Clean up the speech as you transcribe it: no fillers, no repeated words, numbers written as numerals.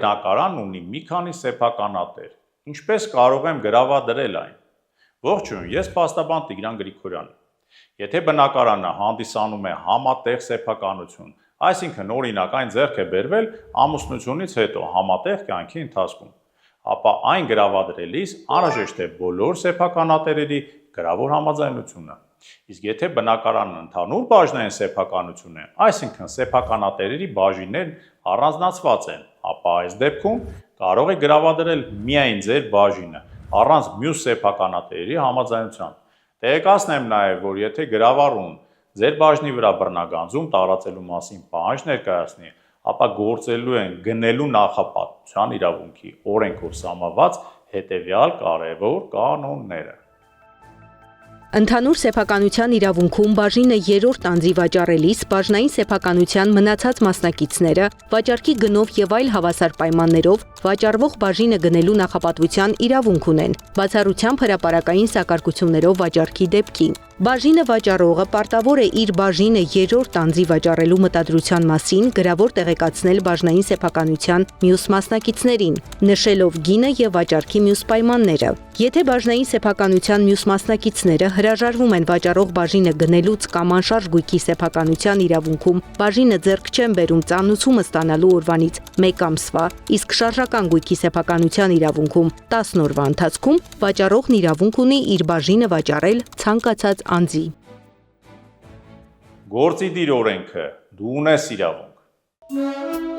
բնակարանն ունի մի քանի սեփականատեր, ինչպես կարող եմ գրավադրել այն։ Ողջույն, ես փաստաբան Տիգրան Գրիգորյանն եմ։ Եթե բնակարանը հանդիսանում է համատեղ սեփականություն, այսինքն օրինակ այն ձեռք է բերվել ամուսնությունից հետո համատեղ կյանքի ընթացքում, ապա այն գրավադրելիս անհրաժեշտ է բոլոր սեփականատերերի գրավոր համաձայնությունը։ Իսկ եթե բնակարանն ընդհանուր բաժնային սեփականություն է, այսինքն սեփականատերերի բաժիններն առանձնացված են, ապա այս դեպքում կարող է գրավադրել միայն ձեր բաժինը, առանց մյուս սեփականատերերի համաձայնության։ Տեղեկացնեմ նաև, որ եթե գրավառուն ձեր բաժնի վրա բռնագանձում տարածելու մասին պահանջ ներկայացնի, ապա գործելու են գնելու նախապատվության իրավունքի օրենքով սահմանված հետևյալ կարևոր կանոնները։ Ընդհանուր սեփականության իրավունքում բաժինը երրորդ անձի վաճառելիս բաժնային սեփականության մնացած մասնակիցները վաճառքի գնով եւ այլ հավասար պայմաններով վաճառվող բաժինը գնելու նախապատվության իրավունք ունեն, բացառությամբ հրապարակային սակարկություններով վաճառքի դեպքին։ Բաժինը վաճառողը պարտավոր է իր բաժինը երրորդ անձի վաճառելու մտադրության մասին գրավոր տեղեկացնել բաժնային սեփականության մյուս մասնակիցներին, նշելով գինը եւ վաճառքի մյուս պայմանները։ Եթե բաժնային սեփականության մյուս մասնակիցները հրաժարվում են վաճառող բաժինը գնելուց կամ անշարժ գույքի սեփականության իրավունքում բաժինը ձեռք չեն բերում ծանուցումը ստանալու օրվանից 1 ամսվա, իսկ շարժական գույքի սեփականության իրավունքում 10 օրվա ընթացքում վաճառողն իրավունք ունի իր բաժինը վաճառել ցանկացած անձի։ Գործի դիր օրենքը, դու ունես իրավունք։